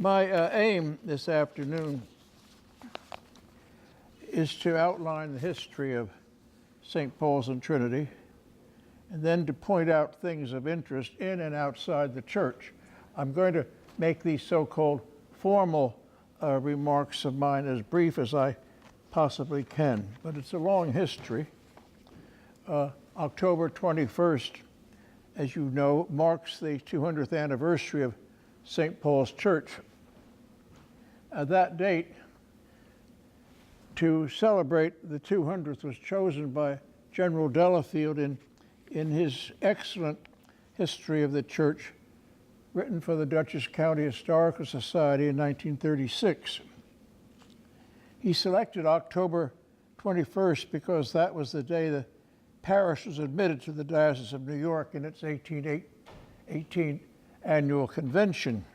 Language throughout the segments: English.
My aim this afternoon is to outline the history of St. Paul's and Trinity, and then to point out things of interest in and outside the church. I'm going to make these so-called formal remarks of mine as brief as I possibly can, but it's a long history. October 21st, as you know, marks the 200th anniversary of St. Paul's Church. That date to celebrate the 200th was chosen by General Delafield in his excellent history of the church, written for the Dutchess County Historical Society in 1936. He selected October 21st because that was the day the parish was admitted to the Diocese of New York in its 1818 annual convention.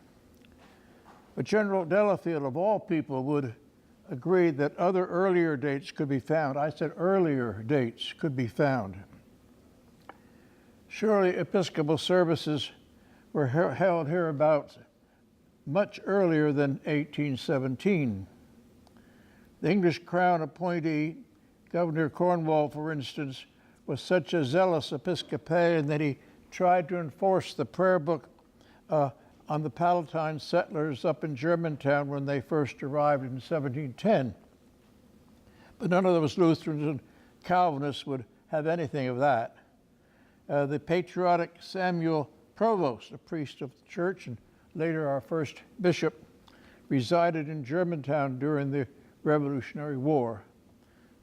But General Delafield, of all people, would agree that other earlier dates could be found. I said earlier dates could be found. Surely Episcopal services were held hereabouts much earlier than 1817. The English Crown appointee, Governor Cornwall, for instance, was such a zealous Episcopalian that he tried to enforce the prayer book on the Palatine settlers up in Germantown when they first arrived in 1710. But none of those Lutherans and Calvinists would have anything of that. The patriotic Samuel Provost, a priest of the church and later our first bishop, resided in Germantown during the Revolutionary War.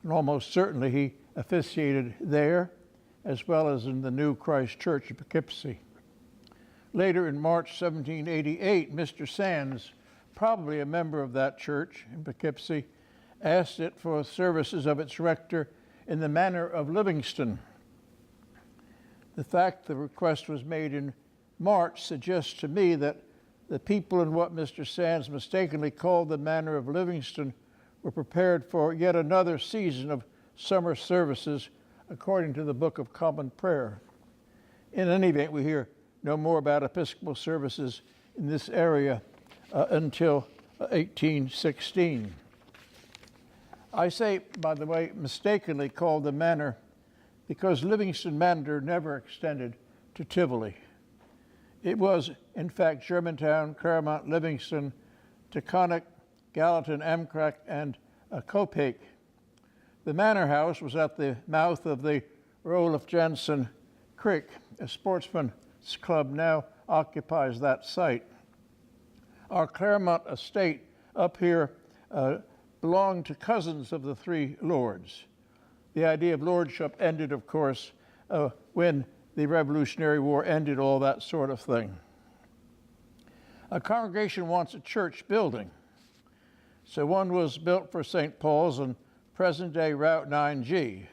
And almost certainly he officiated there, as well as in the new Christ Church in Poughkeepsie. Later in March 1788, Mr. Sands, probably a member of that church in Poughkeepsie, asked it for services of its rector in the manor of Livingston. The fact the request was made in March suggests to me that the people in what Mr. Sands mistakenly called the manor of Livingston were prepared for yet another season of summer services according to the Book of Common Prayer. In any event, we hear no more about Episcopal services in this area until 1816. I say, by the way, mistakenly called the manor because Livingston Manor never extended to Tivoli. It was, in fact, Germantown, Claremont, Livingston, Taconic, Gallatin, Amcrac, and Copiague. The manor house was at the mouth of the Olaf Jansen Creek. A sportsman's club now occupies that site. Our Claremont estate up here belonged to cousins of the three lords. The idea of lordship ended, of course, when the Revolutionary War ended all that sort of thing. A congregation wants a church building. So one was built for St. Paul's on present-day Route 9G,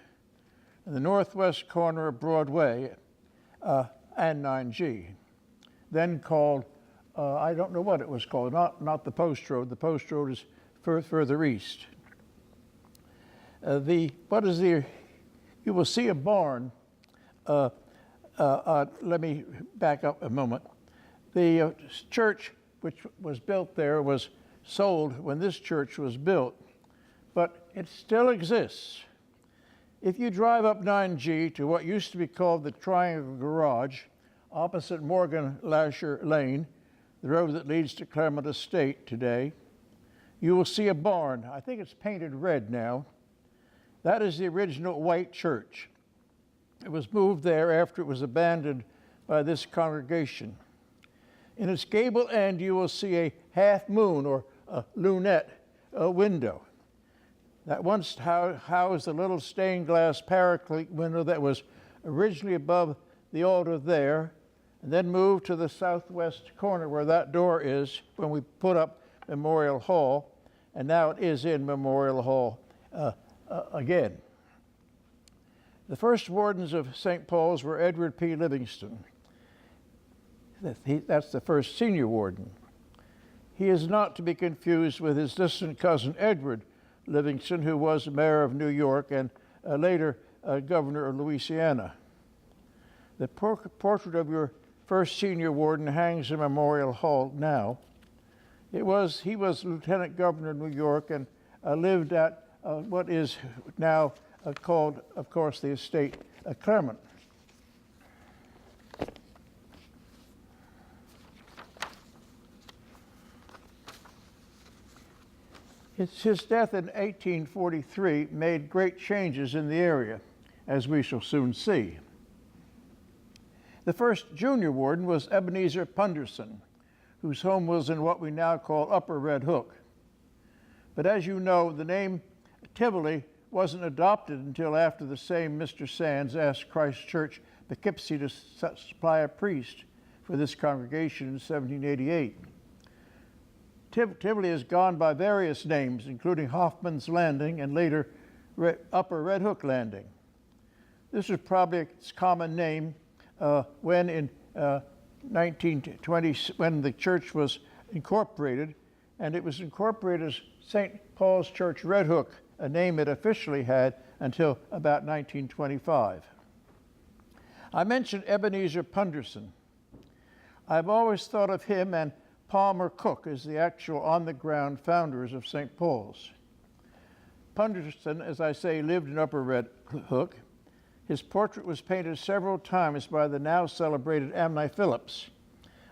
in the northwest corner of Broadway and 9G, then called, I don't know what it was called, not the Post Road. The Post Road is further east. You will see a barn. Let me back up a moment. The church which was built there was sold when this church was built, but it still exists. If you drive up 9G to what used to be called the Triangle Garage, opposite Morgan Lasher Lane, the road that leads to Claremont Estate today, you will see a barn. I think it's painted red now. That is the original white church. It was moved there after it was abandoned by this congregation. In its gable end, you will see a half moon or a lunette window. That once housed a little stained glass paraclete window that was originally above the altar there, and then moved to the southwest corner where that door is when we put up Memorial Hall, and now it is in Memorial Hall again. The first wardens of St. Paul's were Edward P. Livingston. That's the first senior warden. He is not to be confused with his distant cousin Edward Livingston, who was mayor of New York and later governor of Louisiana. The portrait of your first senior warden hangs in Memorial Hall now. He was Lieutenant Governor of New York and lived at what is now called, of course, the estate Claremont. His death in 1843 made great changes in the area, as we shall soon see. The first junior warden was Ebenezer Punderson, whose home was in what we now call Upper Red Hook. But as you know, the name Tivoli wasn't adopted until after the same Mr. Sands asked Christ Church, Poughkeepsie, to supply a priest for this congregation in 1788. Tivoli has gone by various names, including Hoffman's Landing and later Upper Red Hook Landing. This was probably its common name when in 1920, when the church was incorporated, and it was incorporated as St. Paul's Church Red Hook, a name it officially had until about 1925. I mentioned Ebenezer Punderson. I've always thought of him and Palmer Cook as the actual on-the-ground founders of St. Paul's. Punderson, as I say, lived in Upper Red Hook. His portrait was painted several times by the now celebrated Amni Phillips.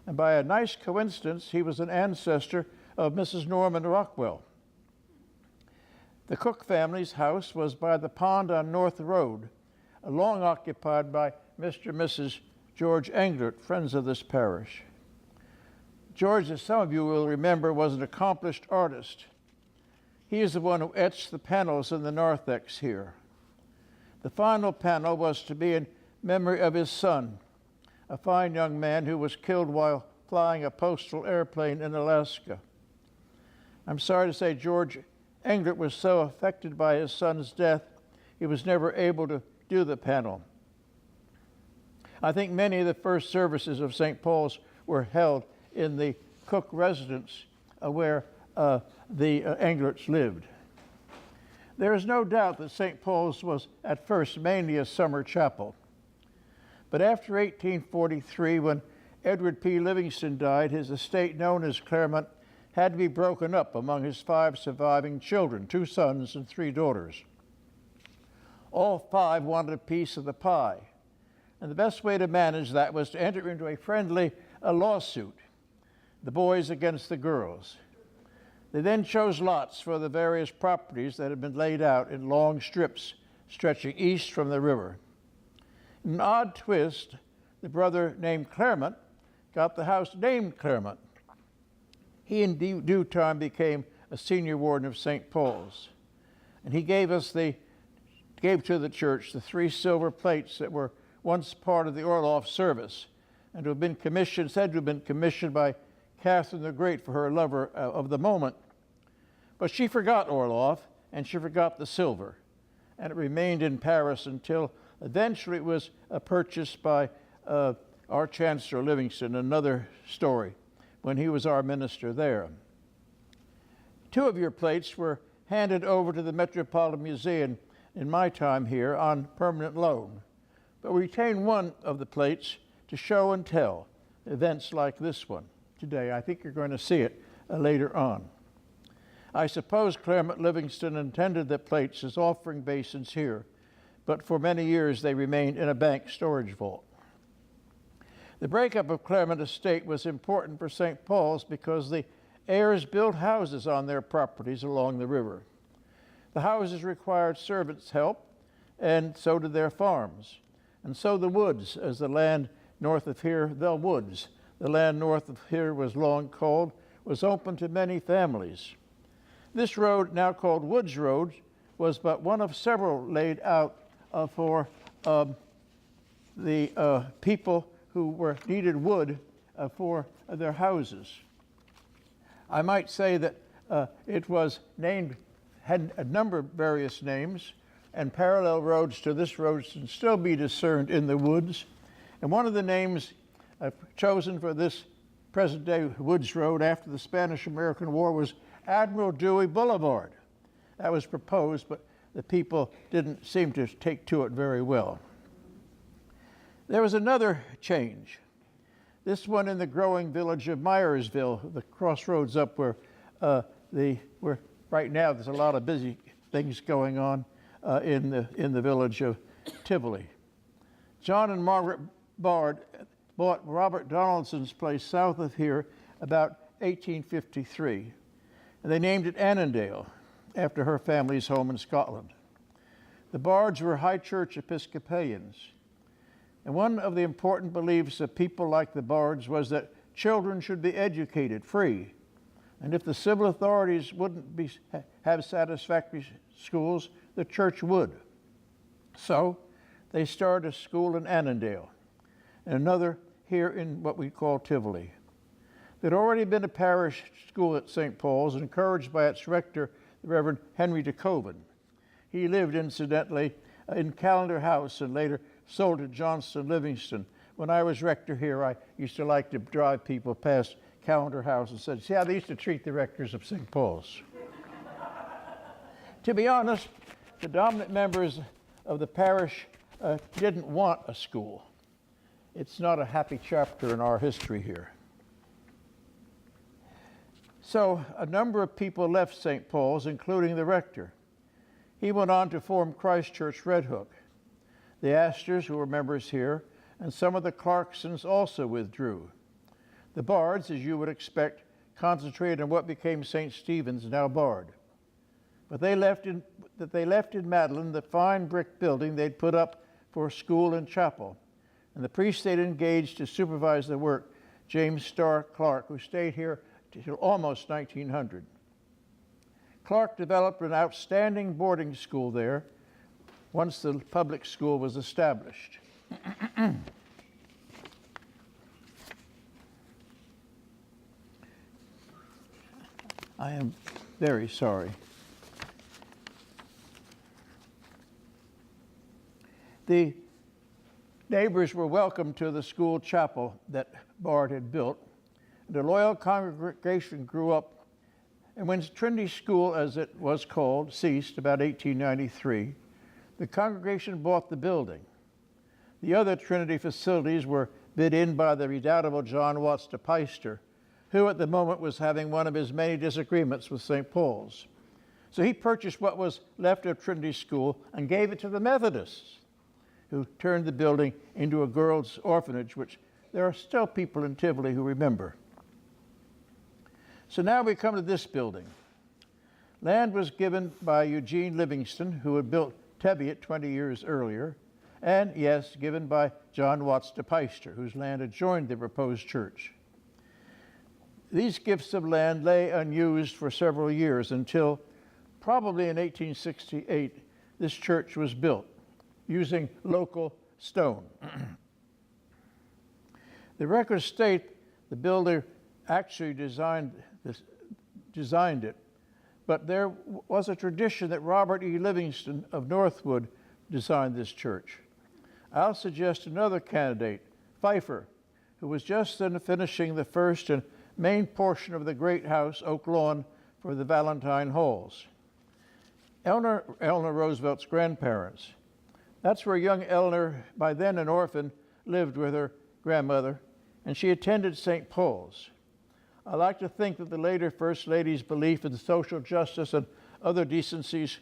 And by a nice coincidence, he was an ancestor of Mrs. Norman Rockwell. The Cook family's house was by the pond on North Road, long occupied by Mr. and Mrs. George Englert, friends of this parish. George, as some of you will remember, was an accomplished artist. He is the one who etched the panels in the narthex here. The final panel was to be in memory of his son, a fine young man who was killed while flying a postal airplane in Alaska. I'm sorry to say George Englert was so affected by his son's death, he was never able to do the panel. I think many of the first services of St. Paul's were held in the Cook residence where the Englerts lived. There is no doubt that St. Paul's was at first mainly a summer chapel. But after 1843, when Edward P. Livingston died, his estate, known as Claremont, had to be broken up among his 5 surviving children, 2 sons and 3 daughters. All 5 wanted a piece of the pie, and the best way to manage that was to enter into a friendly lawsuit, the boys against the girls. They then chose lots for the various properties that had been laid out in long strips stretching east from the river. In an odd twist, the brother named Claremont got the house named Claremont. He in due time became a senior warden of St. Paul's, and he gave to the church the 3 silver plates that were once part of the Orloff service and to have been said to have been commissioned by Catherine the Great for her lover of the moment. But she forgot Orloff, and she forgot the silver, and it remained in Paris until eventually it was purchased by our Chancellor Livingston, another story, when he was our minister there. 2 of your plates were handed over to the Metropolitan Museum in my time here on permanent loan, but we retained 1 of the plates to show and tell events like this one today. I think you're going to see it later on. I suppose Claremont Livingston intended the plates as offering basins here, but for many years they remained in a bank storage vault. The breakup of Claremont Estate was important for St. Paul's because the heirs built houses on their properties along the river. The houses required servants' help, and so did their farms. And so the woods, as the land north of here, the land north of here was long called, was open to many families. This road, now called Woods Road, was but one of several laid out for the people who needed wood for their houses. I might say that it was had a number of various names, and parallel roads to this road can still be discerned in the woods. And one of the names chosen for this present-day Woods Road after the Spanish-American War was Admiral Dewey Boulevard. That was proposed, but the people didn't seem to take to it very well. There was another change. This one in the growing village of Myersville, the crossroads up where where right now there's a lot of busy things going on in the village of Tivoli. John and Margaret Bard bought Robert Donaldson's place south of here about 1853, and they named it Annandale after her family's home in Scotland. The Bards were High Church Episcopalians, and one of the important beliefs of people like the Bards was that children should be educated free, and if the civil authorities wouldn't have satisfactory schools, the church would. So they started a school in Annandale and another here in what we call Tivoli. There'd already been a parish school at St. Paul's, encouraged by its rector, the Reverend Henry de Coven. He lived, incidentally, in Callender House and later sold to Johnston Livingston. When I was rector here, I used to like to drive people past Callender House and said, see how they used to treat the rectors of St. Paul's. To be honest, the dominant members of the parish didn't want a school. It's not a happy chapter in our history here. So a number of people left St. Paul's, including the rector. He went on to form Christ Church Red Hook. The Astors, who were members here, and some of the Clarksons also withdrew. The Bards, as you would expect, concentrated on what became St. Stephen's, now Bard. But they left in Madeline the fine brick building they'd put up for a school and chapel. And the priest they'd engaged to supervise the work, James Starr Clark, who stayed here till almost 1900. Clark developed an outstanding boarding school there once the public school was established. I am very sorry. The neighbors were welcome to the school chapel that Bard had built. The loyal congregation grew up, and when Trinity School, as it was called, ceased about 1893, the congregation bought the building. The other Trinity facilities were bid in by the redoubtable John Watts de Peister, who at the moment was having one of his many disagreements with St. Paul's. So he purchased what was left of Trinity School and gave it to the Methodists, who turned the building into a girls' orphanage, which there are still people in Tivoli who remember. So now we come to this building. Land was given by Eugene Livingston, who had built Teviot 20 years earlier, and yes, given by John Watts de Peister, whose land adjoined the proposed church. These gifts of land lay unused for several years until probably in 1868 this church was built using local stone. The records state the builder actually designed it, but there was a tradition that Robert E. Livingston of Northwood designed this church. I'll suggest another candidate, Pfeiffer, who was just then finishing the first and main portion of the great house, Oak Lawn, for the Valentine Halls. Eleanor Roosevelt's grandparents. That's where young Eleanor, by then an orphan, lived with her grandmother, and she attended St. Paul's. I like to think that the later First Lady's belief in social justice and other decencies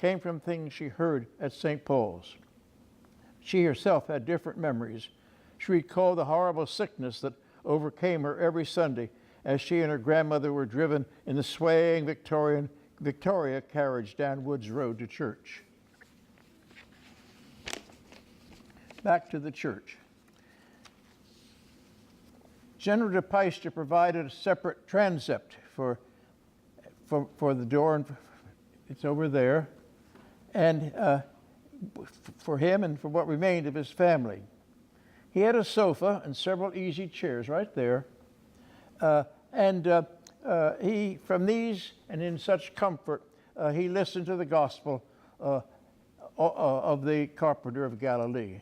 came from things she heard at St. Paul's. She herself had different memories. She recalled the horrible sickness that overcame her every Sunday as she and her grandmother were driven in the swaying Victoria carriage down Woods Road to church. Back to the church. General de Peister provided a separate transept for the door, and it's over there, and for him and for what remained of his family. He had a sofa and several easy chairs right there, he, from these and in such comfort, he listened to the gospel of the carpenter of Galilee.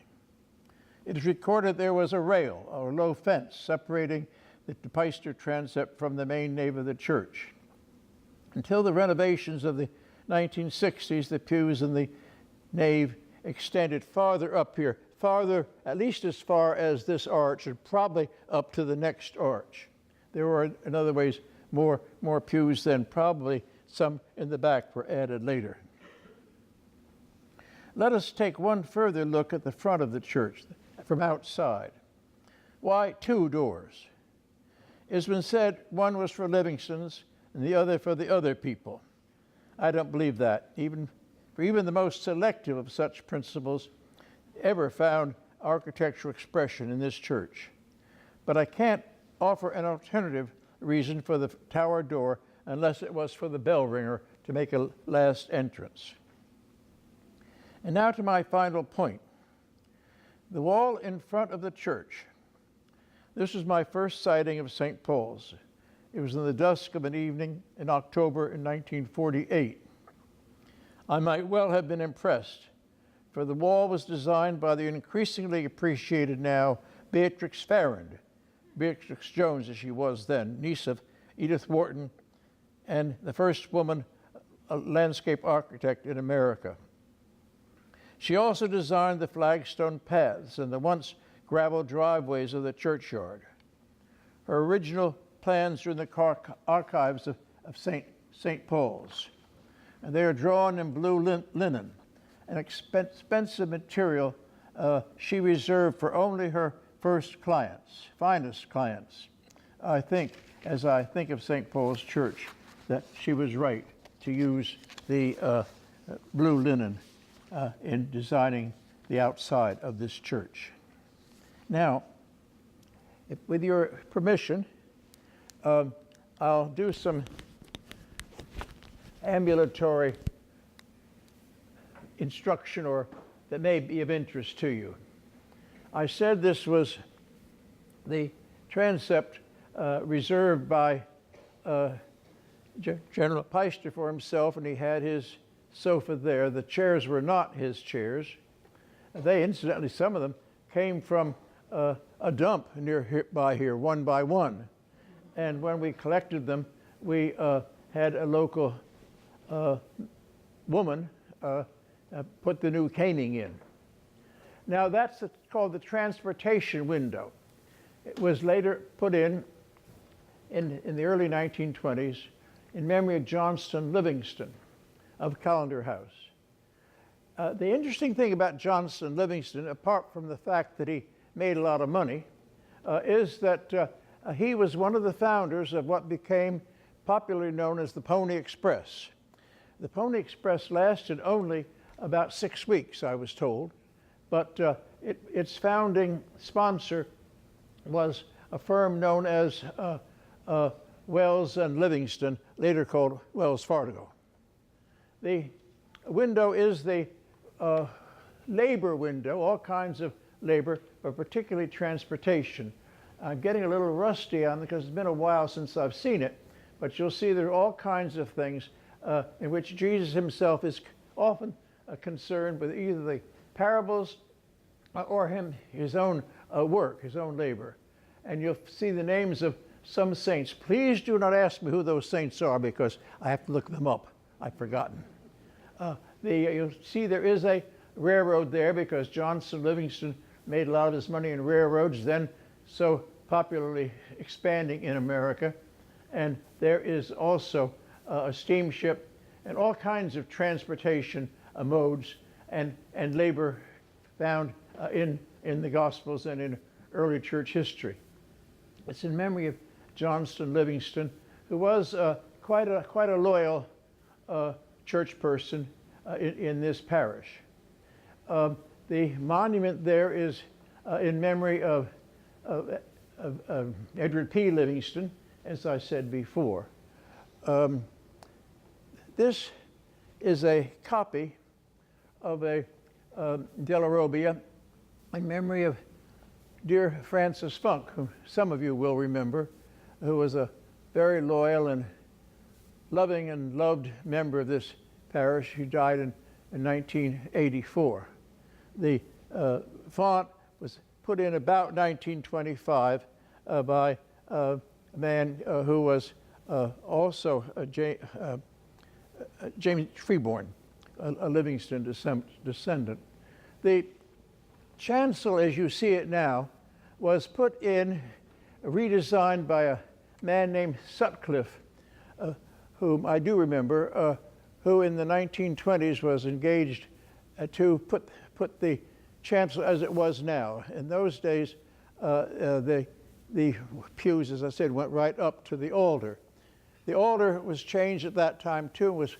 It is recorded there was a rail, or low fence, separating the de Peister transept from the main nave of the church. Until the renovations of the 1960s, the pews in the nave extended farther up here, farther, at least as far as this arch, and probably up to the next arch. There were, in other ways, more pews than probably some in the back were added later. Let us take one further look at the front of the church from outside. Why 2 doors? It's been said one was for Livingstone's and the other for the other people. I don't believe that. Even the most selective of such principles ever found architectural expression in this church. But I can't offer an alternative reason for the tower door unless it was for the bell ringer to make a last entrance. And now to my final point. The wall in front of the church. This was my first sighting of St. Paul's. It was in the dusk of an evening in October in 1948. I might well have been impressed, for the wall was designed by the increasingly appreciated now Beatrix Farrand, Beatrix Jones as she was then, niece of Edith Wharton, and the first woman landscape architect in America. She also designed the flagstone paths and the once gravel driveways of the churchyard. Her original plans are in the archives of St. Paul's, and they are drawn in blue linen, an expensive material she reserved for only her first clients, finest clients. I think, as I think of St. Paul's Church, that she was right to use the blue linen in designing the outside of this church. Now, with your permission, I'll do some ambulatory instruction or that may be of interest to you. I said this was the transept reserved by General Peister for himself, and he had his sofa there. The chairs were not his chairs. They, incidentally, some of them came from a dump nearby here, one by one. And when we collected them, we had a local woman put the new caning in. Now that's called the transportation window. It was later put in the early 1920s in memory of Johnston Livingston of Callender House. The interesting thing about Johnston Livingston, apart from the fact that he made a lot of money, is that he was one of the founders of what became popularly known as the Pony Express. The Pony Express lasted only about 6 weeks, I was told, but its founding sponsor was a firm known as Wells and Livingston, later called Wells Fargo. The window is the labor window, all kinds of labor, but particularly transportation. I'm getting a little rusty on it because it's been a while since I've seen it, but you'll see there are all kinds of things in which Jesus himself is often concerned with either the parables or his own work, his own labor. And you'll see the names of some saints. Please do not ask me who those saints are because I have to look them up. I've forgotten. You'll see there is a railroad there because Johnston Livingston made a lot of his money in railroads, then so popularly expanding in America. And there is also a steamship and all kinds of transportation modes and labor found in the Gospels and in early church history. It's in memory of Johnston Livingston, who was quite a loyal church person in this parish. The monument there is in memory of Edward P. Livingston, as I said before. This is a copy of a Della Robbia in memory of dear Francis Funk, who some of you will remember, who was a very loyal and loving and loved member of this parish, who died in 1984. The font was put in about 1925 by a man who was also James Freeborn, a Livingston descendant. The chancel as you see it now was put in, redesigned by a man named Sutcliffe, whom I do remember, who in the 1920s was engaged to put the chancel as it was now. In those days, the pews, as I said, went right up to the altar. The altar was changed at that time too, was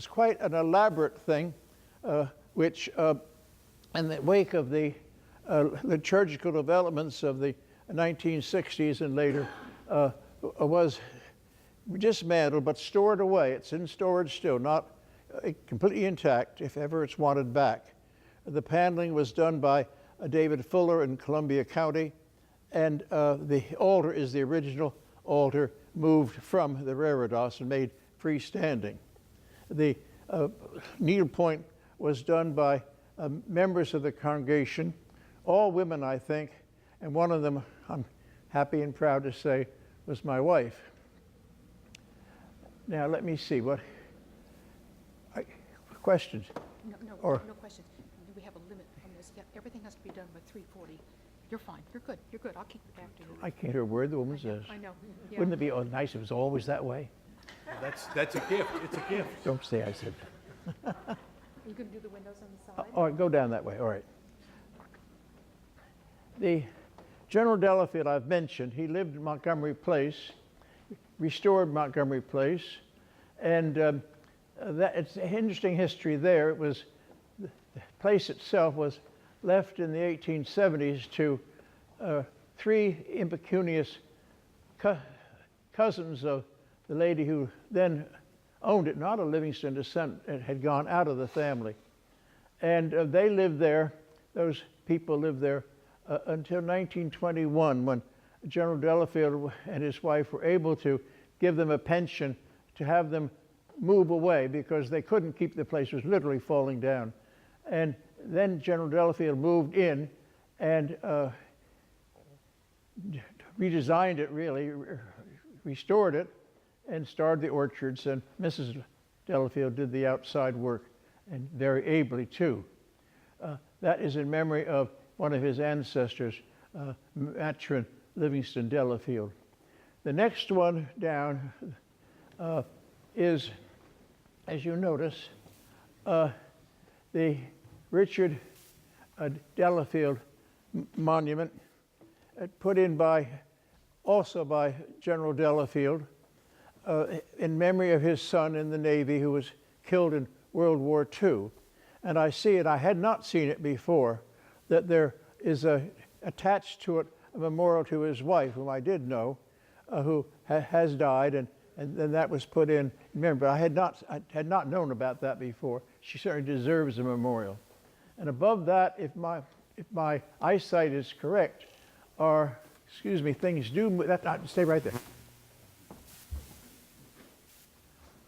quite an elaborate thing, which in the wake of the liturgical developments of the 1960s and later was dismantled but stored away. It's in storage still, not completely intact if ever it's wanted back. The paneling was done by David Fuller in Columbia County, and the altar is the original altar moved from the reredos and made freestanding. The needlepoint was done by members of the congregation, all women, I think, and one of them, I'm happy and proud to say, was my wife. Now, let me see, questions? No questions. We have a limit on this. Yeah, everything has to be done by 3:40. You're fine. You're good. You're good. I'll kick it back to you. I can't hear a word the woman says. I know. Yeah. Wouldn't it be nice if it was always that way? That's a gift. It's a gift. Don't say I said that. You can do the windows on the side. All right, go down that way. All right. The General Delafield I've mentioned, he lived in Montgomery Place, restored Montgomery Place, and it's an interesting history there. It was, the place itself was left in the 1870s to three impecunious cousins of the lady who then owned it, not a Livingston descendant. It had gone out of the family. And they lived there, those people lived there until 1921, when General Delafield and his wife were able to give them a pension to have them move away because they couldn't keep the place. It was literally falling down. And then General Delafield moved in and redesigned it, really, restored it, and started the orchards, and Mrs. Delafield did the outside work, and very ably too. That is in memory of one of his ancestors, Matron Livingston Delafield. The next one down is, as you notice, the Richard Delafield monument, put in also by General Delafield, in memory of his son in the Navy who was killed in World War II. And I see it, I had not seen it before, that there is attached to it a memorial to his wife, whom I did know, who has died, and then that was put in. Remember, I had not known about that before. She certainly deserves a memorial. And above that, if my eyesight is correct, are, excuse me, things do move. Stay right there.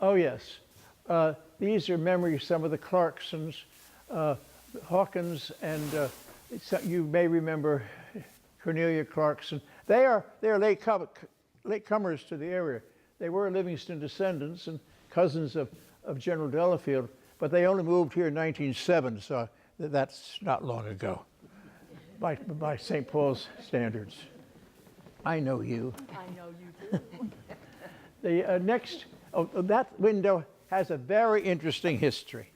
Oh yes, these are memories of some of the Clarksons, Hawkins, and you may remember Cornelia Clarkson. They are latecomers to the area. They were Livingston descendants and cousins of General Delafield, but they only moved here in 1907, so that's not long ago by St. Paul's standards. I know you. I know you do. The next, that window has a very interesting history.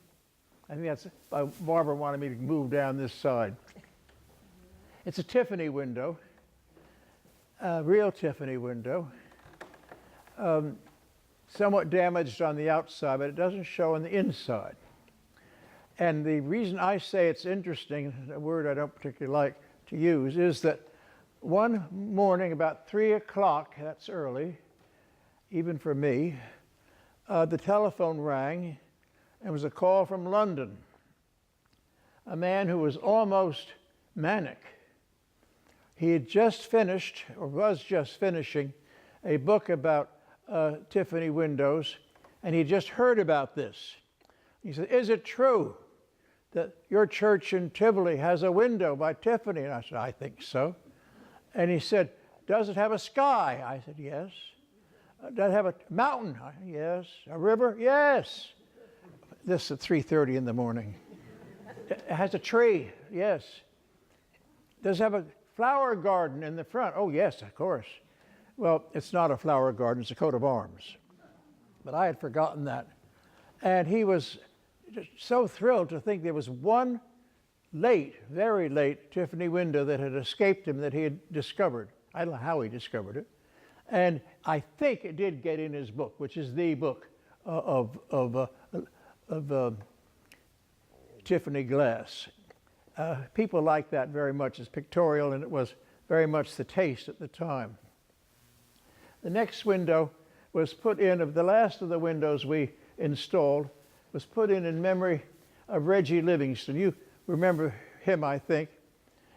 I think that's why Barbara wanted me to move down this side. It's a Tiffany window, a real Tiffany window, somewhat damaged on the outside, but it doesn't show on the inside. And the reason I say it's interesting, a word I don't particularly like to use, is that one morning about 3 o'clock, that's early, even for me, the telephone rang, and it was a call from London. A man who was almost manic. He had just finished, or was just finishing, a book about Tiffany windows, and he just heard about this. He said, "Is it true that your church in Tivoli has a window by Tiffany?" And I said, "I think so." And he said, "Does it have a sky?" I said, "Yes." "Does it have a mountain?" "Yes." "A river?" "Yes." This at 3:30 in the morning. "It has a tree?" "Yes." does it have a flower garden in the front? Oh, yes, of course. Well, it's not a flower garden, it's a coat of arms. But I had forgotten that. And he was just so thrilled to think there was one late, very late Tiffany window that had escaped him that he had discovered. I don't know how he discovered it. And I think it did get in his book, which is the book of Tiffany glass. People like that very much. It's pictorial, and it was very much the taste at the time. The next window was put in, of the last of the windows we installed, was put in memory of Reggie Livingston. You remember him, I think.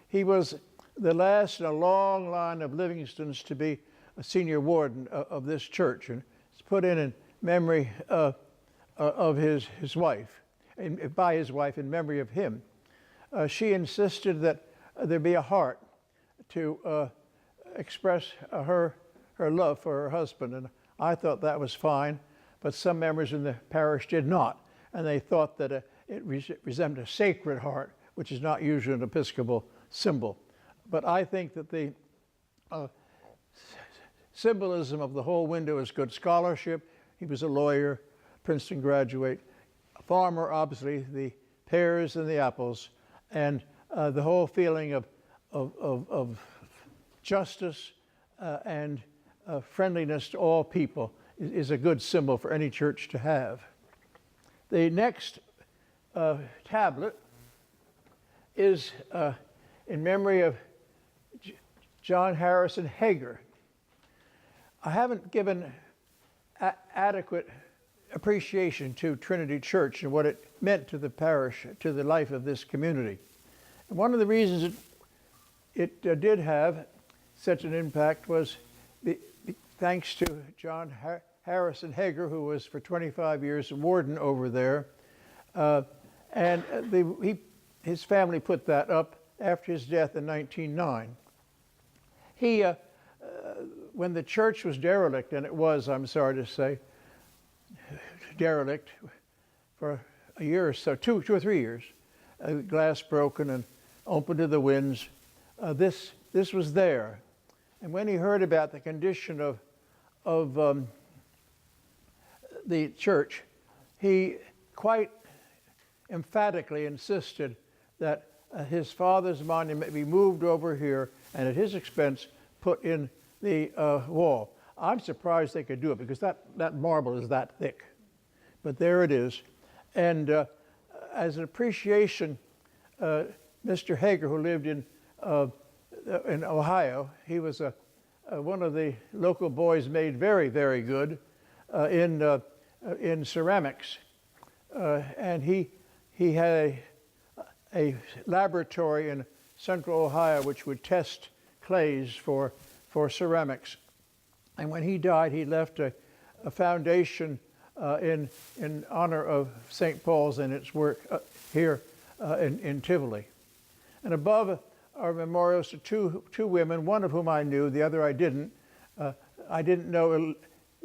He was the last in a long line of Livingstons to be a senior warden of this church, and it's put in memory of his wife, and by his wife, in memory of him. She insisted that there be a heart to express her love for her husband, and I thought that was fine, but some members in the parish did not, and they thought that it resembled a sacred heart, which is not usually an Episcopal symbol. But I think that the symbolism of the whole window is good scholarship. He was a lawyer, Princeton graduate, a farmer, obviously, the pears and the apples, and the whole feeling of justice and friendliness to all people is a good symbol for any church to have. The next tablet is in memory of John Harrison Hager. I haven't given adequate appreciation to Trinity Church and what it meant to the parish, to the life of this community. And one of the reasons it did have such an impact was thanks to John Harrison Hager, who was for 25 years a warden over there. And his family put that up after his death in 1909. When the church was derelict, and it was, I'm sorry to say, derelict for a year or so, two or 3 years, glass broken and open to the winds, this was there. And when he heard about the condition of the church, he quite emphatically insisted that his father's monument be moved over here and at his expense put in the wall. I'm surprised they could do it because that marble is that thick. But there it is. And as an appreciation, Mr. Hager, who lived in Ohio, he was one of the local boys made very, very good in ceramics. And he had a laboratory in central Ohio which would test clays for ceramics. And when he died, he left a foundation in honor of St. Paul's and its work here in Tivoli. And above are memorials to two women, one of whom I knew, the other I didn't. I didn't know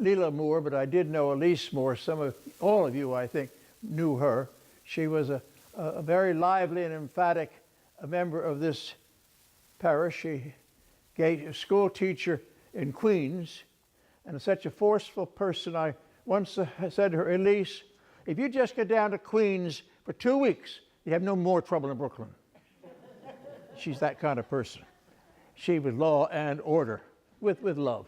Leela Moore, but I did know Elise Moore. All of you, I think, knew her. She was a very lively and emphatic member of this parish. She gave a school teacher in Queens, and such a forceful person. I once said to her, Elise, if you just get down to Queens for 2 weeks, you have no more trouble in Brooklyn. She's that kind of person. She was law and order with love.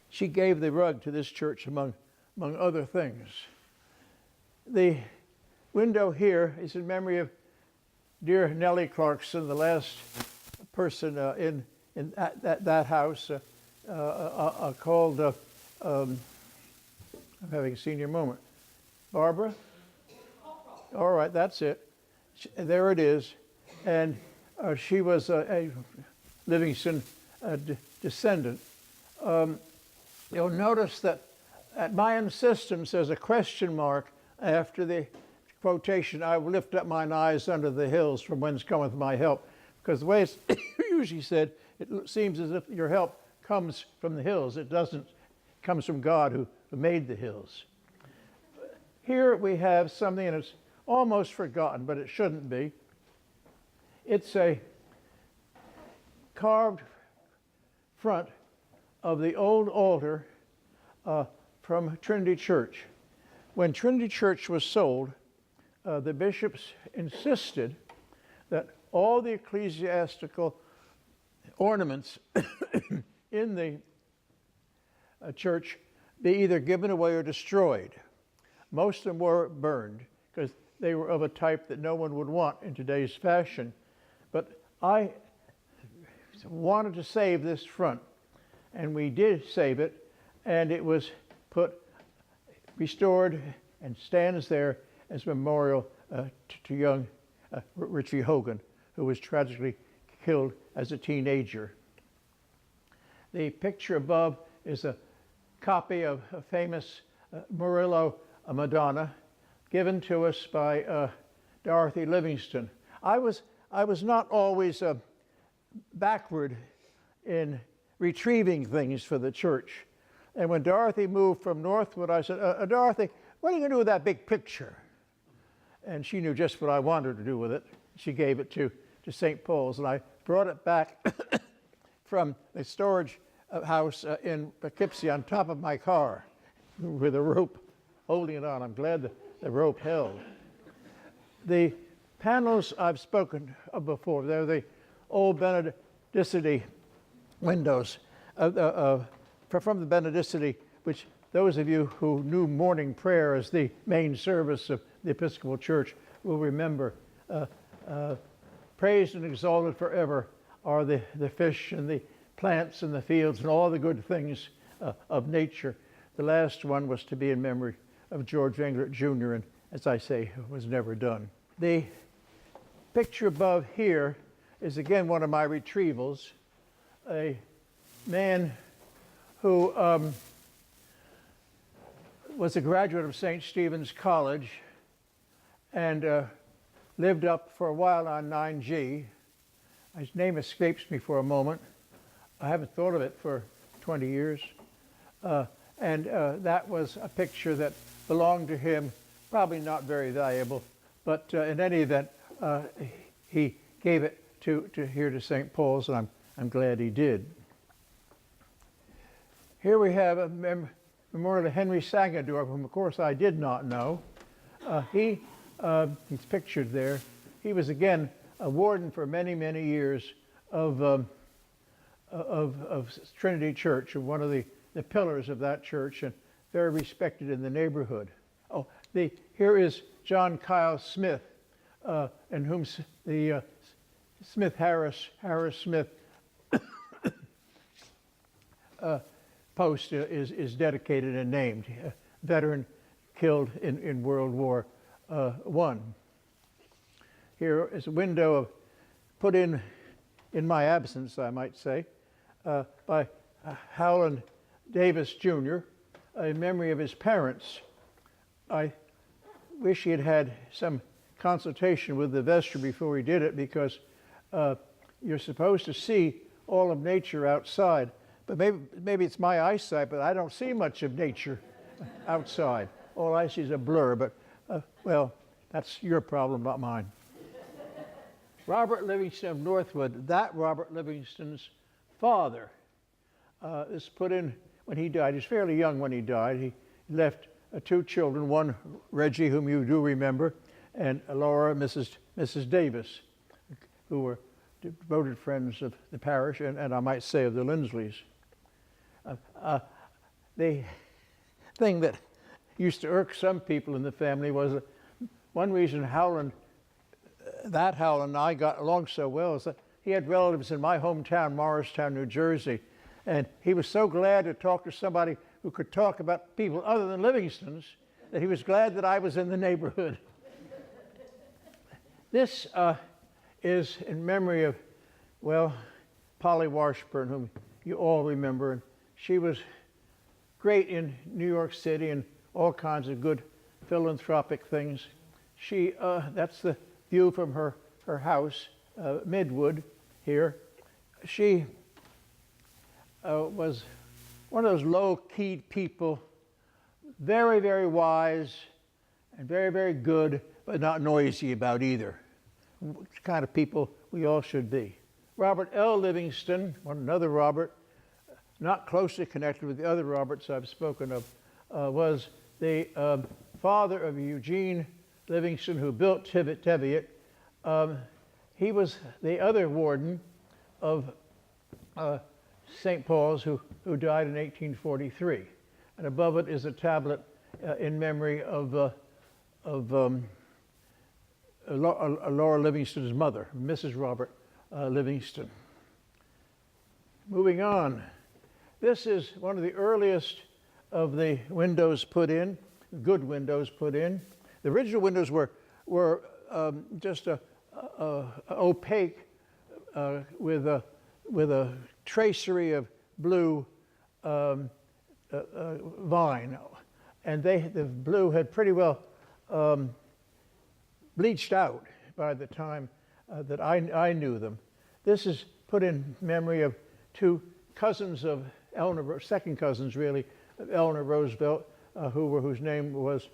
She gave the rug to this church among other things. The window here is in memory of dear Nellie Clarkson, the last person in that house called, I'm having a senior moment. Barbara? All right, that's it. There it is. And she was a Livingston descendant. You'll notice that at my insistence, there's a question mark after the quotation, I will lift up mine eyes unto the hills from whence cometh my help. Because the way it's usually said, it seems as if your help comes from the hills. It doesn't. It comes from God who made the hills. Here we have something, and it's almost forgotten, but it shouldn't be. It's a carved front of the old altar from Trinity Church. When Trinity Church was sold, the bishops insisted that all the ecclesiastical ornaments in the church be either given away or destroyed. Most of them were burned because they were of a type that no one would want in today's fashion. But I wanted to save this front, and we did save it, and it was restored and stands there as a memorial to young Richie Hogan, who was tragically killed as a teenager. The picture above is a copy of a famous Murillo Madonna given to us by Dorothy Livingston. I was not always backward in retrieving things for the church. And when Dorothy moved from Northwood, I said, Dorothy, what are you going to do with that big picture? And she knew just what I wanted to do with it. She gave it to St. Paul's, and I brought it back from the storage house in Poughkeepsie on top of my car with a rope holding it on. I'm glad the rope held. The panels I've spoken of before, they're the old Benedicite windows from the Benedicite, which those of you who knew morning prayer as the main service of the Episcopal Church will remember. Praised and exalted forever are the fish and the plants and the fields and all the good things of nature. The last one was to be in memory of George Englert Jr., and as I say, was never done. The picture above here is again one of my retrievals. A man who was a graduate of St. Stephen's College and lived up for a while on 9G. His name escapes me for a moment. I haven't thought of it for 20 years. And that was a picture that belonged to him, probably not very valuable, but in any event, he gave it to St. Paul's, and I'm glad he did. Here we have a memorial to Henry Sagador, whom of course I did not know. He's pictured there. He was again a warden for many, many years of Trinity Church, of one of the pillars of that church, and very respected in the neighborhood. Oh, here is John Kyle Smith, and whom the Harris Smith post is dedicated and named. A veteran killed in World War I. Here is a window put in my absence, I might say, by Howland Davis Jr., in memory of his parents. I wish he had had some consultation with the vestry before he did it, because you're supposed to see all of nature outside. But maybe it's my eyesight, but I don't see much of nature outside. All I see is a blur, but well, that's your problem, not mine. Robert Livingston of Northwood, that Robert Livingston's father, is put in when he died. He was fairly young when he died. He left two children, one Reggie, whom you do remember, and Laura, Mrs. Davis, who were devoted friends of the parish, and I might say of the Lindsleys. The thing that used to irk some people in the family was that one reason Howland and I got along so well is that he had relatives in my hometown, Morristown, New Jersey, and he was so glad to talk to somebody who could talk about people other than Livingston's that he was glad that I was in the neighborhood. This is in memory of, well, Polly Washburn, whom you all remember. And she was great in New York City and all kinds of good philanthropic things. That's the view from her house, Midwood here. She was one of those low-keyed people, very, very wise and very, very good, but not noisy about either. Kind of people we all should be. Robert L. Livingston, another Robert, not closely connected with the other Roberts I've spoken of, was the father of Eugene Livingston, who built Teviot. He was the other warden of St. Paul's, who died in 1843. And above it is a tablet in memory of Laura Livingston's mother, Mrs. Robert Livingston. Moving on. This is one of the earliest of the windows put in, good windows put in. The original windows were just opaque with a tracery of blue vine, and the blue had pretty well bleached out by the time that I knew them. This is put in memory of two cousins of Eleanor, second cousins really, of Eleanor Roosevelt, whose name was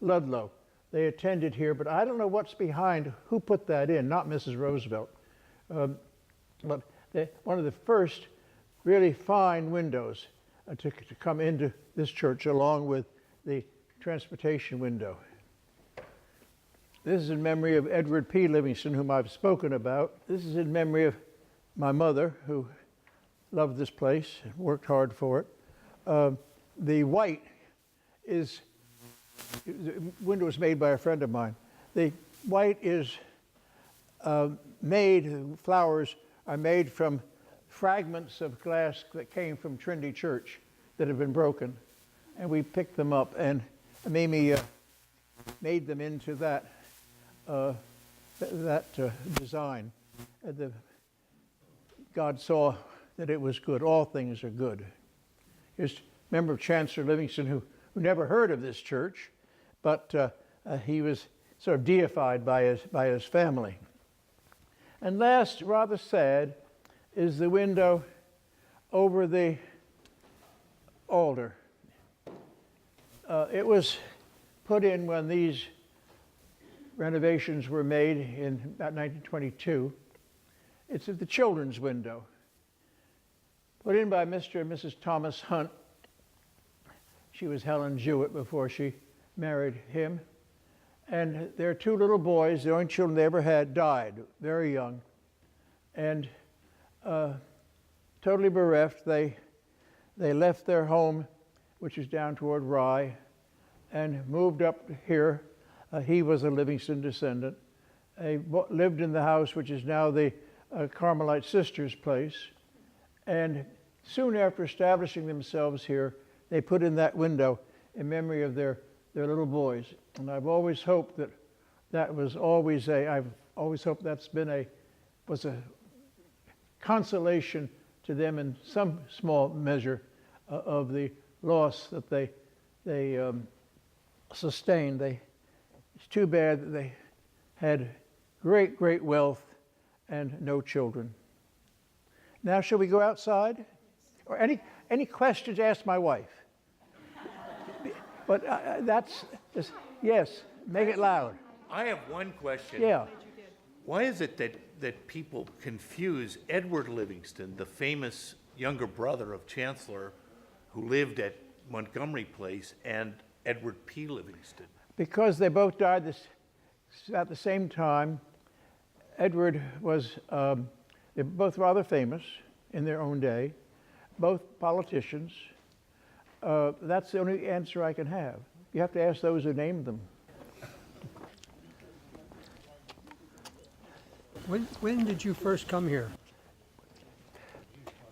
Ludlow. They attended here, but I don't know what's behind, who put that in, not Mrs. Roosevelt. But one of the first really fine windows to come into this church, along with the transportation window. This is in memory of Edward P. Livingston, whom I've spoken about. This is in memory of my mother, who loved this place and worked hard for it. The white is, the window was made by a friend of mine. The white is flowers are made from fragments of glass that came from Trinity Church that have been broken. And we picked them up, and Mimi made them into that design. God saw that it was good. All things are good. Here's a member of Chancellor Livingston who never heard of this church, but he was sort of deified by his family. And last, rather sad, is the window over the altar. It was put in when these renovations were made in about 1922. It's the children's window, put in by Mr. and Mrs. Thomas Hunt. She was Helen Jewett before she married him. And their two little boys, the only children they ever had, died very young. And totally bereft, they left their home, which is down toward Rye, and moved up here. He was a Livingston descendant. They lived in the house, which is now the Carmelite Sisters' place. And soon after establishing themselves here, they put in that window in memory of their little boys. And I've always hoped that was always I've always hoped that's been was a consolation to them in some small measure of the loss that they sustained. It's too bad that they had great wealth and no children. Now, shall we go outside? Or any questions, ask my wife. But yes, make it loud. I have one question. Yeah. Why is it that people confuse Edward Livingston, the famous younger brother of Chancellor who lived at Montgomery Place, and Edward P. Livingston? Because they both died at the same time. Edward was, they're both rather famous in their own day, both politicians. That's the only answer I can have. You have to ask those who named them. When did you first come here?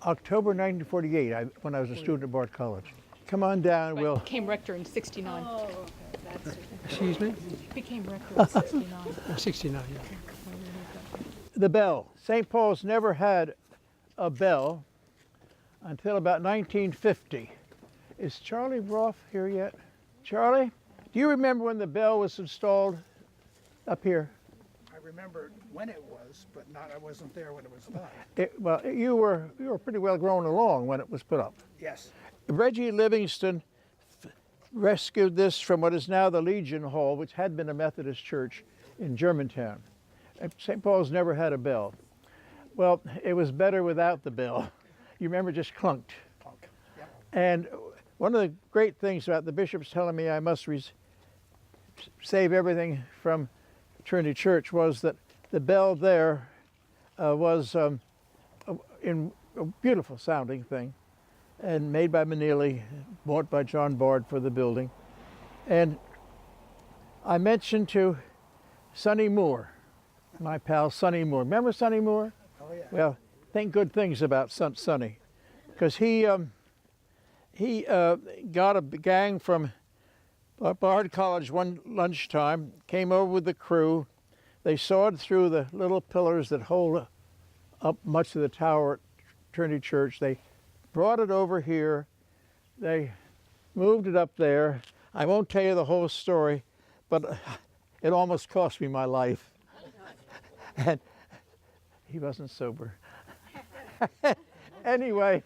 October 1948, when I was a student at Bard College. Come on down, Will. Became rector in 69. Oh, okay. Excuse me? Became rector in 69. 69, yeah. The bell. St. Paul's never had a bell until about 1950. Is Charlie Roth here yet? Charlie, do you remember when the bell was installed up here? I remember when it was, but I wasn't there when it was done. Well, you were pretty well grown along when it was put up. Yes. Reggie Livingston rescued this from what is now the Legion Hall, which had been a Methodist church in Germantown. St. Paul's never had a bell. Well, it was better without the bell. You remember, just clunked. Punk. Yep. And one of the great things about the bishops telling me I must save everything from Trinity Church was that the bell there was in a beautiful sounding thing, and made by Manili, bought by John Bard for the building. And I mentioned to Sonny Moore, my pal Sonny Moore. Remember Sonny Moore? Oh, yeah. Well, think good things about Sonny, because he got a gang from Bard College one lunchtime, came over with the crew. They sawed through the little pillars that hold up much of the tower at Trinity Church. They brought it over here. They moved it up there. I won't tell you the whole story, but it almost cost me my life. And he wasn't sober. Anyway,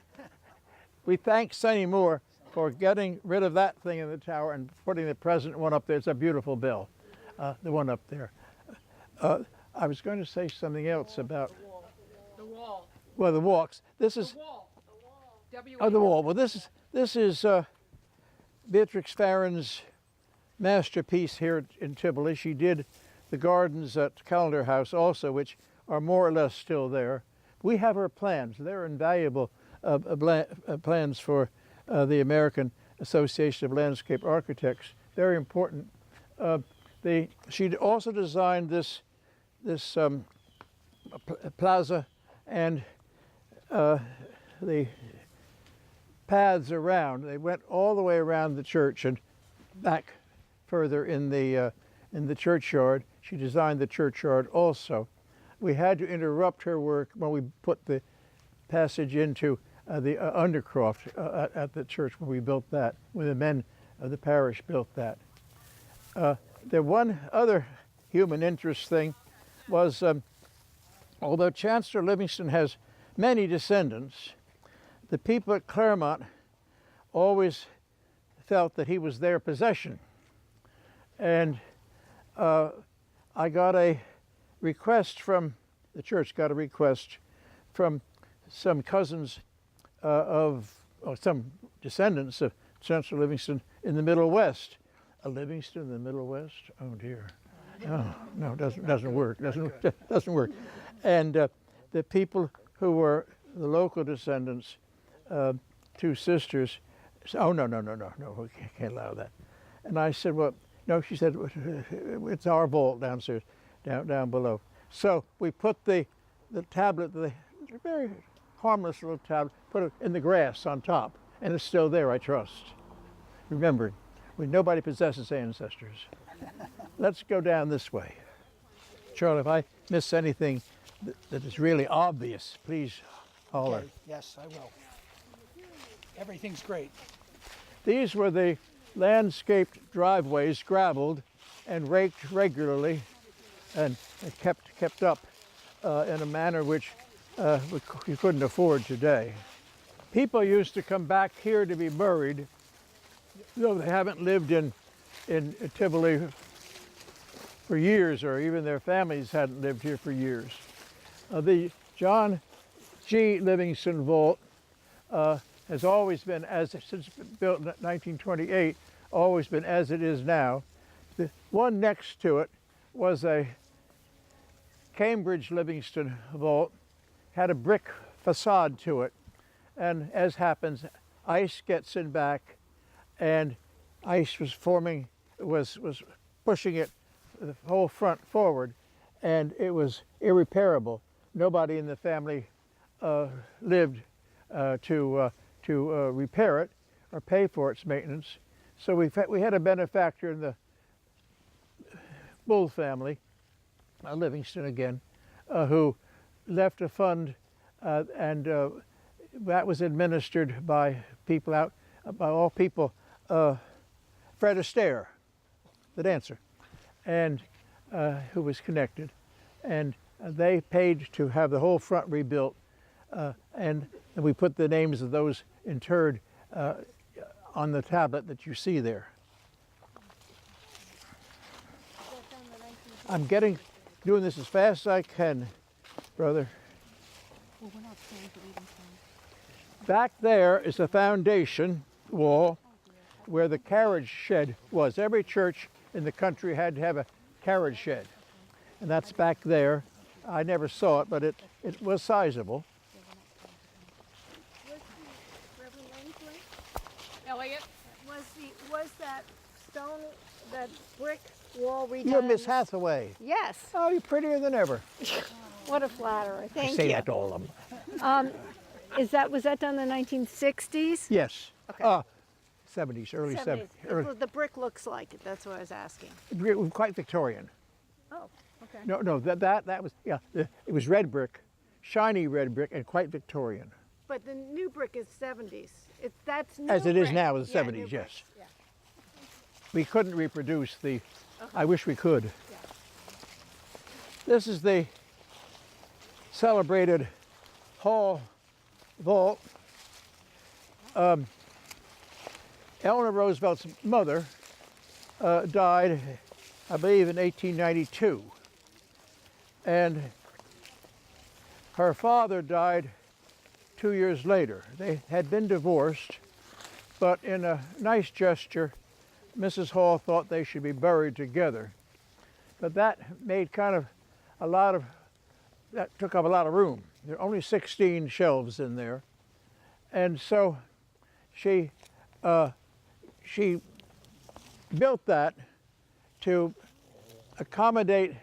we thank Sonny Moore for getting rid of that thing in the tower and putting the present one up there. It's a beautiful bell, the one up there. I was going to say something else about The wall. well, the walks. This is The wall. oh, the wall. Well, this is Beatrix Farron's masterpiece here in Tivoli. She did the gardens at Callender House also, which are more or less still there. We have her plans. They're invaluable plans for the American Association of Landscape Architects. Very important. She also designed this plaza and the paths around. They went all the way around the church and back further in the churchyard. She designed the churchyard also. We had to interrupt her work when we put the passage into the undercroft at the church when we built that, when the men of the parish built that. The one other human interest thing was, although Chancellor Livingston has many descendants, the people at Claremont always felt that he was their possession. And I got a request from, the church got a request from some cousins or some descendants of Chancellor Livingston in the Middle West. A Livingston in the Middle West? Oh dear. Oh, no, it doesn't work. Doesn't work. And the people who were the local descendants, two sisters, said, oh, no, we can't allow that. And I said, well, no, she said, it's our vault downstairs, down below. So we put the tablet, the very harmless little tablet, put it in the grass on top, and it's still there, I trust. Remember, nobody possesses ancestors. Let's go down this way. Charlie, if I miss anything that is really obvious, please holler. Okay. Yes, I will. Everything's great. These were the landscaped driveways, gravelled and raked regularly and kept up in a manner which you couldn't afford today. People used to come back here to be buried, though they haven't lived in Tivoli for years, or even their families hadn't lived here for years. The John G. Livingston Vault has always been, since built in 1928, always been as it is now. The one next to it was a Cambridge Livingston Vault, had a brick facade to it, and as happens, ice gets in back, and ice was pushing it, the whole front forward, and it was irreparable. Nobody in the family lived to repair it or pay for its maintenance. So we had a benefactor in the Bull family, Livingston again, who left a fund, and that was administered by all people, Fred Astaire, the dancer, and who was connected, and they paid to have the whole front rebuilt, and we put the names of those interred on the tablet that you see there. I'm getting Doing this as fast as I can, brother. Well, we're not saying to leave them saying. Back there is the foundation wall where the carriage shed was. Every church in the country had to have a carriage shed. And that's back there. I never saw it, but it was sizable. Reverend Langley, Elliot? was that stone, that brick wall redone? You're Miss Hathaway. Yes. Oh, you're prettier than ever. What a flatterer. Thank I say you. that to all of them. Was that done in the 1960s? Yes. Okay. 70s, early 70s. That's what the brick looks like. That's what I was asking. Quite Victorian. Oh, okay. No, that was, yeah, it was red brick, shiny red brick, and quite Victorian. But the new brick is 70s. That's new As it is brick. now in the Yeah, 70s, new yes. brick. Yeah. We couldn't reproduce the, I wish we could. This is the celebrated hall vault. Eleanor Roosevelt's mother died, I believe, in 1892. And her father died 2 years later. They had been divorced, but in a nice gesture, Mrs. Hall thought they should be buried together. But that made kind of that took up a lot of room. There are only 16 shelves in there. And so she built that to accommodate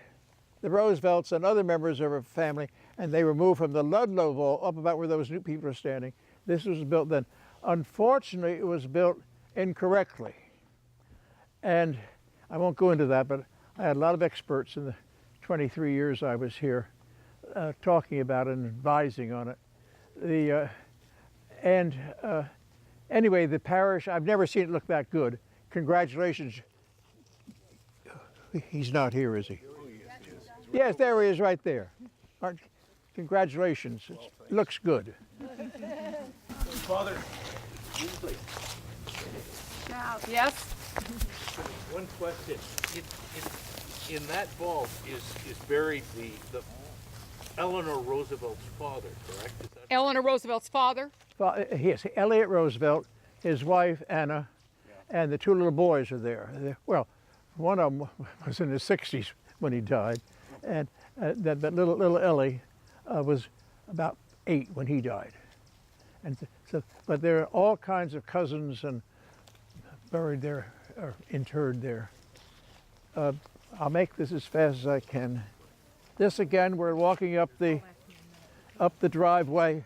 the Roosevelts and other members of her family, and they were moved from the Ludlow vault up about where those new people are standing. This was built then. Unfortunately, it was built incorrectly. And I won't go into that, but I had a lot of experts in the 23 years I was here talking about it and advising on it. Anyway, the parish, I've never seen it look that good. Congratulations. He's not here, is he? Yes, there he is right there. Congratulations. It looks good. Father, Yes? one question. In that vault is buried the Eleanor Roosevelt's father, correct? Is that Eleanor Roosevelt's father? Yes, Elliot Roosevelt, his wife Anna, and the two little boys are there. Well, one of them was in his 60s when he died, and that little Ellie was about 8 when he died. And so, but there are all kinds of cousins and buried there or interred there. I'll make this as fast as I can. This again, we're walking up the driveway.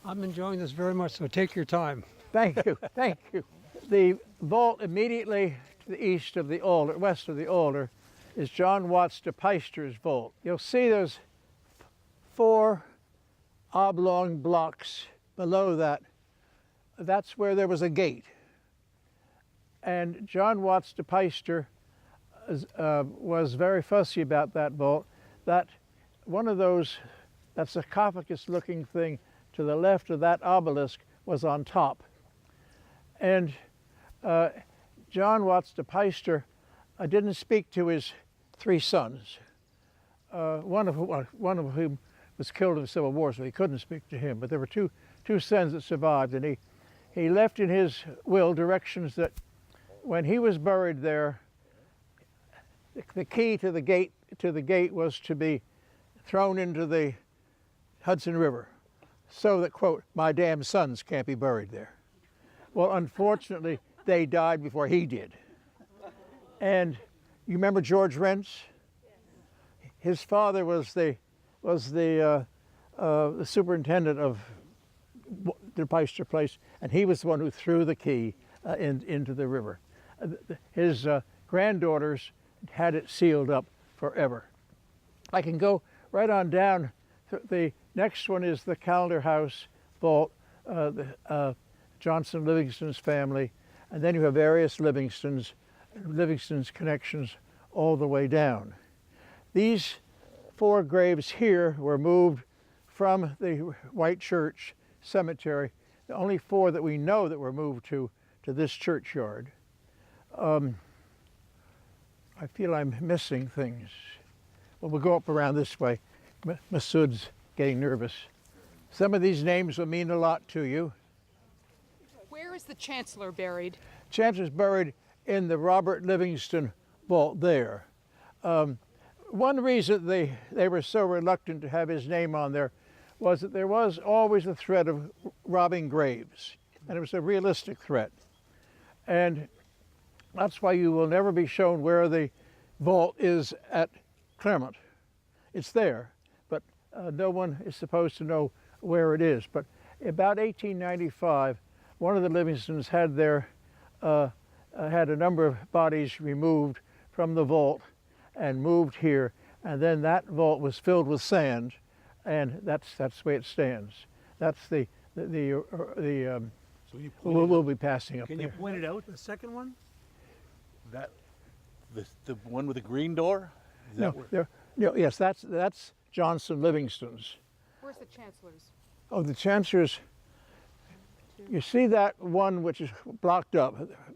I'm enjoying this very much, so take your time. Thank you, thank you. The vault immediately to the east of the altar, west of the altar, is John Watts de Peyster's vault. You'll see there's 4 oblong blocks below that. That's where there was a gate. And John Watts de Peyster was very fussy about that vault. That one of those, that sarcophagus-looking thing to the left of that obelisk was on top. And John Watts de Peyster didn't speak to his 3 sons, one of whom was killed in the Civil War, so he couldn't speak to him. But there were two sons that survived, and he left in his will directions that when he was buried there, the key to the gate was to be thrown into the Hudson River, so that, quote, my damn sons can't be buried there. Well, unfortunately, they died before he did. And you remember George Rents? His father was the superintendent of the Peyster place, and he was the one who threw the key into the river. His granddaughters had it sealed up forever. I can go right on down. The next one is the Calendar House vault, Johnson Livingston's family, and then you have various Livingston's connections all the way down. These 4 graves here were moved from the White Church Cemetery, the only 4 that we know that were moved to to this churchyard. I feel I'm missing things. Well, we'll go up around this way. Masood's getting nervous. Some of these names will mean a lot to you. Where is the chancellor buried? Chancellor's buried in the Robert Livingston vault there. One reason they were so reluctant to have his name on there was that there was always a threat of robbing graves, and it was a realistic threat. And that's why you will never be shown where the vault is at Claremont. It's there, but no one is supposed to know where it is. But about 1895, one of the Livingstons had had a number of bodies removed from the vault and moved here, and then that vault was filled with sand, and that's the way it stands. That's So you we'll be passing up Can there. you point it out? The second one? That the one with the green door? Is that where- Yes, that's Johnson Livingston's. Where's the chancellor's? Oh, the Chancellor's. You see that one which is blocked up,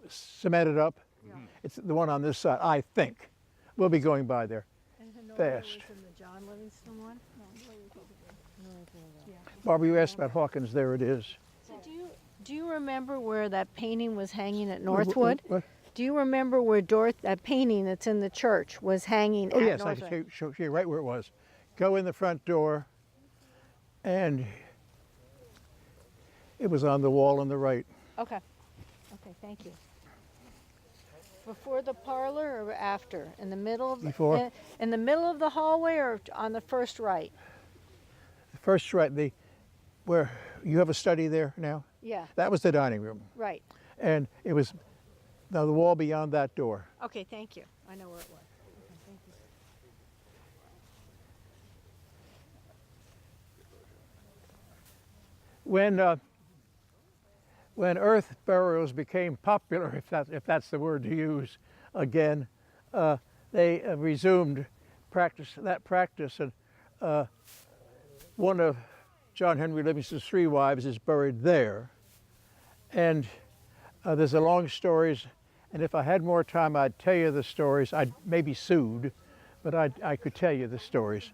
cemented up? Yeah. It's the one on this side, I think. We'll be going by there. And Honora Fast. was in the John Livingston one? Barbara, you asked about Hawkins. There it is. So do you remember where that painting was hanging at Northwood? What? Do you remember where that painting that's in the church was hanging Oh, at yes, I Northwood? can show you right where it was. Go in the front door, and it was on the wall on the right. Okay. Okay, thank you. Before the parlor or after? In the middle of Before. in the middle of the hallway or on the first right? The first right, where you have a study there now? Yeah, That was the dining room. right. And it was now the wall beyond that door. Okay, thank you. I know where it was. Okay, thank you. When earth burials became popular, if that's the word to use again, they resumed that practice, and one of John Henry Livingston's 3 wives is buried there. And there's a long stories, and if I had more time, I'd tell you the stories. I'd maybe sued, but I could tell you the stories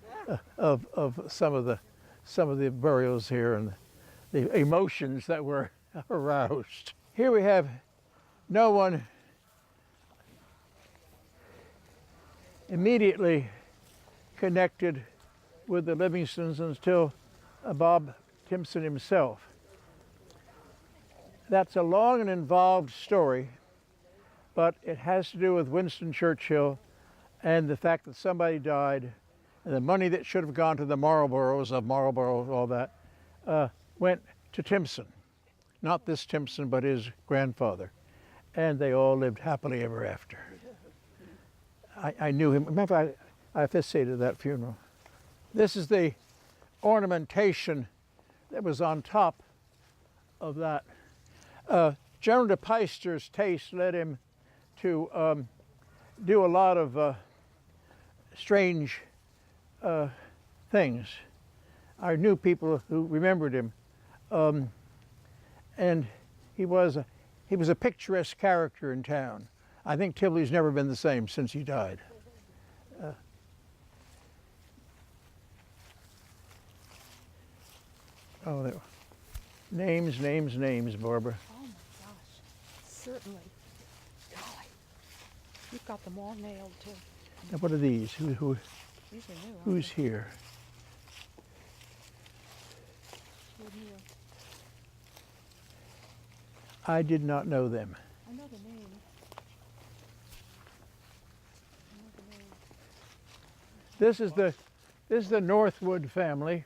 of some of the burials here and the emotions that were aroused. Here we have no one immediately connected with the Livingstons until Bob Timpson himself. That's a long and involved story, but it has to do with Winston Churchill and the fact that somebody died, and the money that should have gone to the Marlboroughs of Marlborough, all that, went to Timpson. Not this Timpson, but his grandfather. And they all lived happily ever after. I knew him. Remember, I officiated that funeral. This is the ornamentation that was on top of that. General de Peyster's taste led him to do a lot of strange things. I knew people who remembered him, and he was a picturesque character in town. I think Tivoli's never been the same since he died. Names, Barbara. Oh my gosh, certainly. Golly, you've got them all nailed too. Now, what are these? These are new. Who's here? I did not know them. I know the name. This is the Northwood family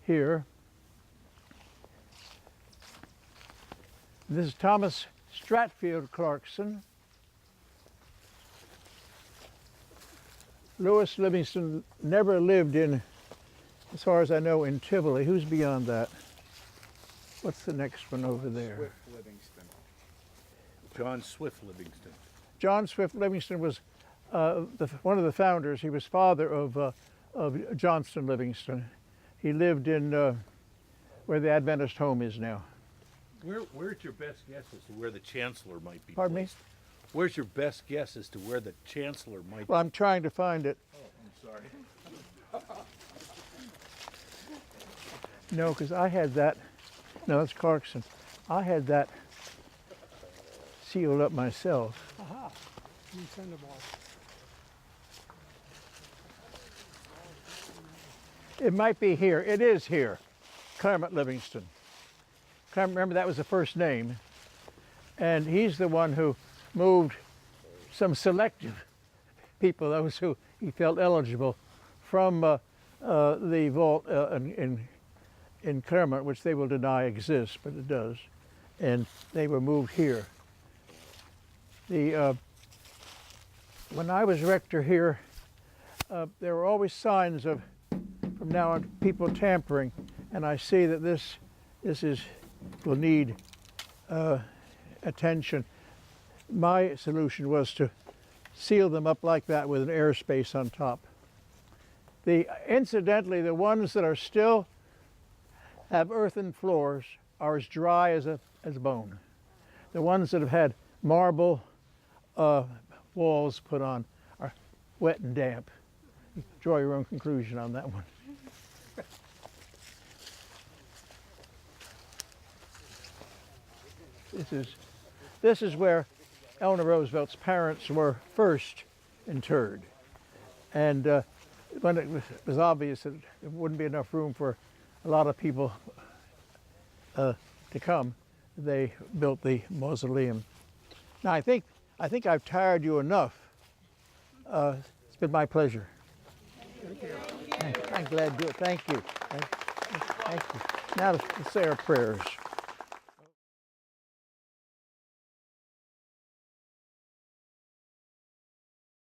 here. This is Thomas Stratfield Clarkson. Louis Livingston never lived in, as far as I know, in Tivoli. Who's beyond that? What's the next one over there? Swift Livingston. John Swift Livingston. John Swift Livingston was one of the founders. He was father of Johnston Livingston. He lived in where the Adventist home is now. Where's your best guess as to where the chancellor might be Pardon me? placed? Where's your best guess as to where the chancellor might be? Well, I'm trying to find it. I'm sorry. No, because I had that. No, it's Clarkson. I had that sealed up myself. Aha, you send them all. It might be here. It is here. Clement Livingston. Remember, that was the first name. And he's the one who moved some selective people, those who he felt eligible, from the vault in Claremont, which they will deny exists, but it does. And they were moved here. When I was rector here, there were always signs of, from now on, people tampering, and I see that this will need attention. My solution was to seal them up like that with an airspace on top. Incidentally, the ones that are still have earthen floors are as dry as bone. The ones that have had marble walls put on are wet and damp. Draw your own conclusion on that one. This is where Eleanor Roosevelt's parents were first interred. And when it was obvious that there wouldn't be enough room for a lot of people to come, they built the mausoleum. Now I think I've tired you enough. It's been my pleasure. Thank you. I'm glad to do it. Thank you. Thank you. Now let's say our prayers.